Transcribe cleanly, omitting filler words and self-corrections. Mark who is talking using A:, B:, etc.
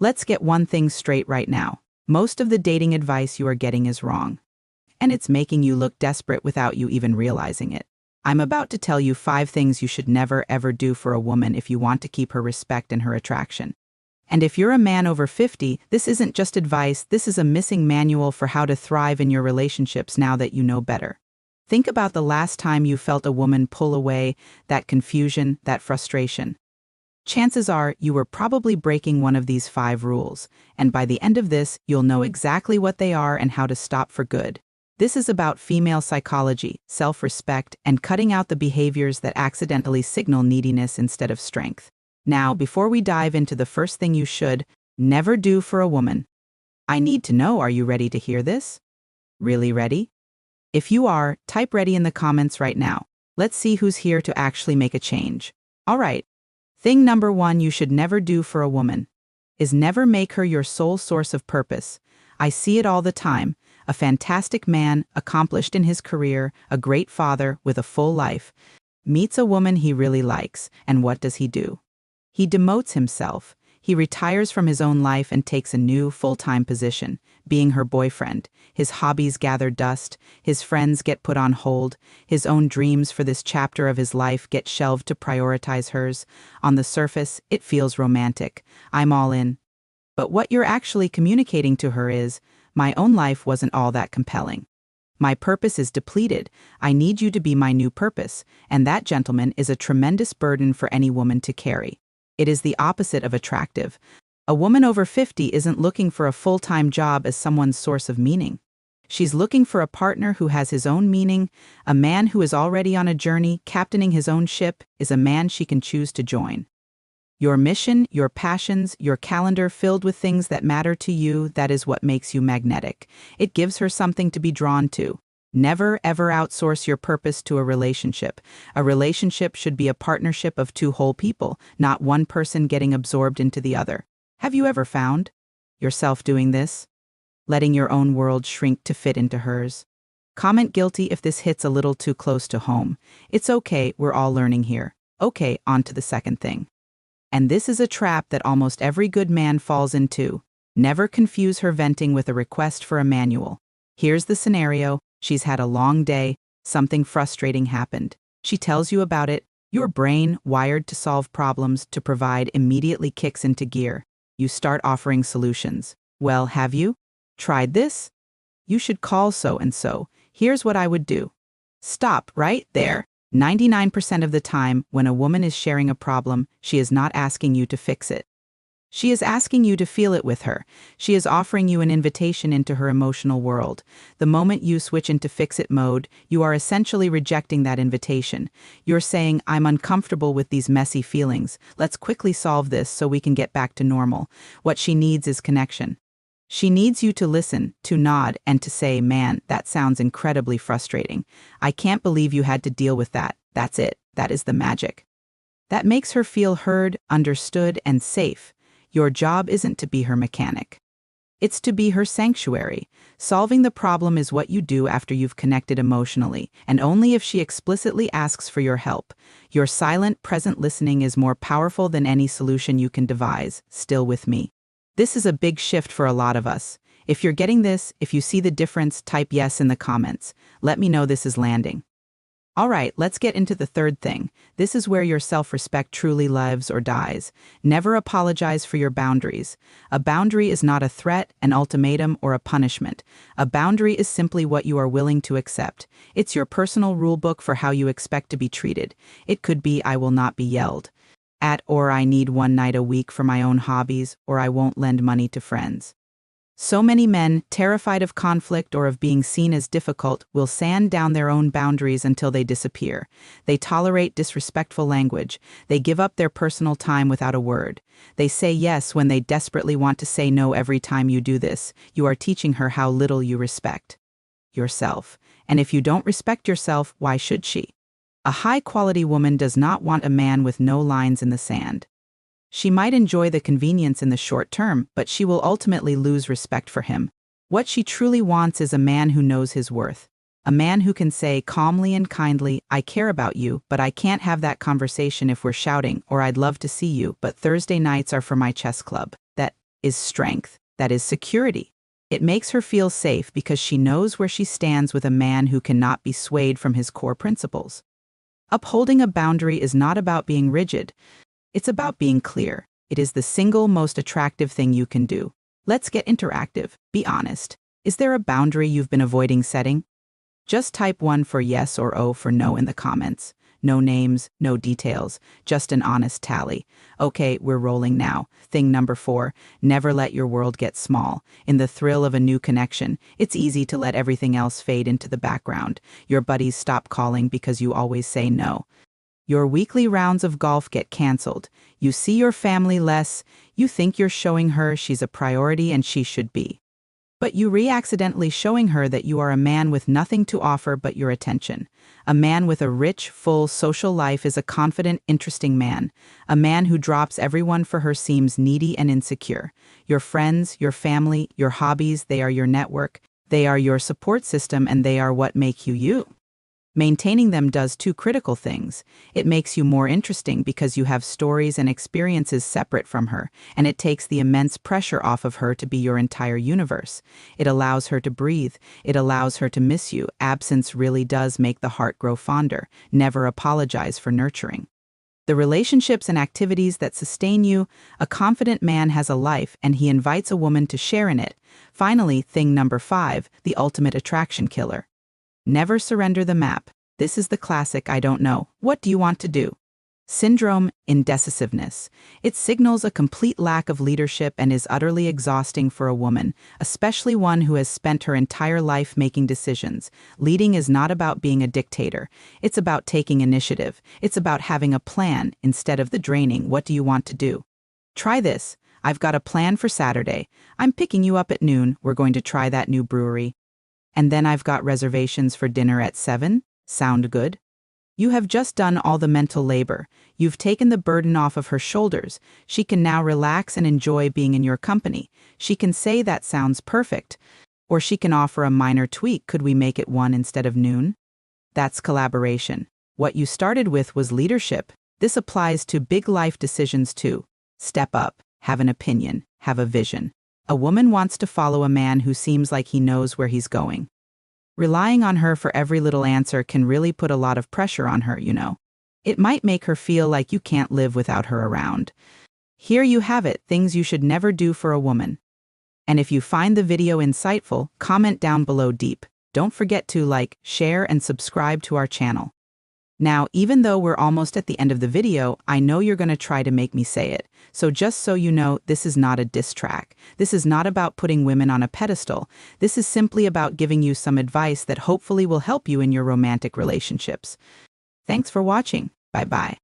A: Let's get one thing straight right now. Most of the dating advice you are getting is wrong. And it's making you look desperate without you even realizing it. I'm about to tell you 5 things you should never ever do for a woman if you want to keep her respect and her attraction. And if you're a man over 50, this isn't just advice, this is a missing manual for how to thrive in your relationships now that you know better. Think about the last time you felt a woman pull away, that confusion, that frustration. Chances are you were probably breaking one of these 5 rules, and by the end of this, you'll know exactly what they are and how to stop for good. This is about female psychology, self-respect, and cutting out the behaviors that accidentally signal neediness instead of strength. Now, before we dive into the first thing you should never do for a woman, I need to know, are you ready to hear this? Really ready? If you are, type ready in the comments right now. Let's see who's here to actually make a change. All right. Thing number 1 you should never do for a woman is never make her your sole source of purpose. I see it all the time. A fantastic man, accomplished in his career, a great father with a full life, meets a woman he really likes, and what does he do? He demotes himself. He retires from his own life and takes a new, full-time position, being her boyfriend. His hobbies gather dust, his friends get put on hold, his own dreams for this chapter of his life get shelved to prioritize hers. On the surface, it feels romantic. I'm all in. But what you're actually communicating to her is, my own life wasn't all that compelling. My purpose is depleted. I need you to be my new purpose, and that, gentleman, is a tremendous burden for any woman to carry. It is the opposite of attractive. A woman over 50 isn't looking for a full-time job as someone's source of meaning. She's looking for a partner who has his own meaning. A man who is already on a journey, captaining his own ship, is a man she can choose to join. Your mission, your passions, your calendar filled with things that matter to you, that is what makes you magnetic. It gives her something to be drawn to. Never, ever outsource your purpose to a relationship. A relationship should be a partnership of 2 whole people, not one person getting absorbed into the other. Have you ever found yourself doing this? Letting your own world shrink to fit into hers? Comment guilty if this hits a little too close to home. It's okay, we're all learning here. Okay, on to the second thing. And this is a trap that almost every good man falls into. Never confuse her venting with a request for a manual. Here's the scenario. She's had a long day, something frustrating happened. She tells you about it. Your brain, wired to solve problems, to provide, immediately kicks into gear. You start offering solutions. Well, have you tried this? You should call so-and-so. Here's what I would do. Stop right there. 99% of the time, when a woman is sharing a problem, she is not asking you to fix it. She is asking you to feel it with her. She is offering you an invitation into her emotional world. The moment you switch into fix-it mode, you are essentially rejecting that invitation. You're saying, I'm uncomfortable with these messy feelings. Let's quickly solve this so we can get back to normal. What she needs is connection. She needs you to listen, to nod, and to say, man, that sounds incredibly frustrating. I can't believe you had to deal with that. That's it. That is the magic. That makes her feel heard, understood, and safe. Your job isn't to be her mechanic. It's to be her sanctuary. Solving the problem is what you do after you've connected emotionally, and only if she explicitly asks for your help. Your silent, present listening is more powerful than any solution you can devise. Still with me? This is a big shift for a lot of us. If you're getting this, if you see the difference, type yes in the comments. Let me know this is landing. All right, let's get into the third thing. This is where your self-respect truly lives or dies. Never apologize for your boundaries. A boundary is not a threat, an ultimatum, or a punishment. A boundary is simply what you are willing to accept. It's your personal rulebook for how you expect to be treated. It could be, I will not be yelled at, or I need one night a week for my own hobbies, or I won't lend money to friends. So many men, terrified of conflict or of being seen as difficult, will sand down their own boundaries until they disappear. They tolerate disrespectful language. They give up their personal time without a word. They say yes when they desperately want to say no. Every time you do this, you are teaching her how little you respect yourself. And if you don't respect yourself, why should she? A high-quality woman does not want a man with no lines in the sand. She might enjoy the convenience in the short term, but she will ultimately lose respect for him. What she truly wants is a man who knows his worth. A man who can say calmly and kindly, I care about you, but I can't have that conversation if we're shouting, or I'd love to see you, but Thursday nights are for my chess club. That is strength, that is security. It makes her feel safe because she knows where she stands with a man who cannot be swayed from his core principles. Upholding a boundary is not about being rigid. It's about being clear. It is the single most attractive thing you can do. Let's get interactive. Be honest. Is there a boundary you've been avoiding setting? Just type 1 for yes or O for no in the comments. No names, no details, just an honest tally. Okay, we're rolling now. Thing number 4, never let your world get small. In the thrill of a new connection, it's easy to let everything else fade into the background. Your buddies stop calling because you always say no. Your weekly rounds of golf get canceled. You see your family less. You think you're showing her she's a priority and she should be. But you accidentally showing her that you are a man with nothing to offer but your attention. A man with a rich, full social life is a confident, interesting man. A man who drops everyone for her seems needy and insecure. Your friends, your family, your hobbies, they are your network. They are your support system and they are what make you you. Maintaining them does 2 critical things. It makes you more interesting because you have stories and experiences separate from her, and it takes the immense pressure off of her to be your entire universe. It allows her to breathe. It allows her to miss you. Absence really does make the heart grow fonder. Never apologize for nurturing. The relationships and activities that sustain you, a confident man has a life and he invites a woman to share in it. Finally, thing number 5, the ultimate attraction killer. Never surrender the map. This is the classic I don't know. What do you want to do? Syndrome, indecisiveness. It signals a complete lack of leadership and is utterly exhausting for a woman, especially one who has spent her entire life making decisions. Leading is not about being a dictator. It's about taking initiative. It's about having a plan instead of the draining, what do you want to do? Try this. I've got a plan for Saturday. I'm picking you up at noon. We're going to try that new brewery. And then I've got reservations for dinner at 7. Sound good? You have just done all the mental labor. You've taken the burden off of her shoulders. She can now relax and enjoy being in your company. She can say that sounds perfect. Or she can offer a minor tweak. Could we make it 1 instead of noon? That's collaboration. What you started with was leadership. This applies to big life decisions too. Step up, have an opinion, have a vision. A woman wants to follow a man who seems like he knows where he's going. Relying on her for every little answer can really put a lot of pressure on her, you know. It might make her feel like you can't live without her around. Here you have it, things you should never do for a woman. And if you find the video insightful, comment down below deep. Don't forget to like, share, and subscribe to our channel. Now, even though we're almost at the end of the video, I know you're going to try to make me say it. So just so you know, this is not a diss track. This is not about putting women on a pedestal. This is simply about giving you some advice that hopefully will help you in your romantic relationships. Thanks for watching. Bye-bye.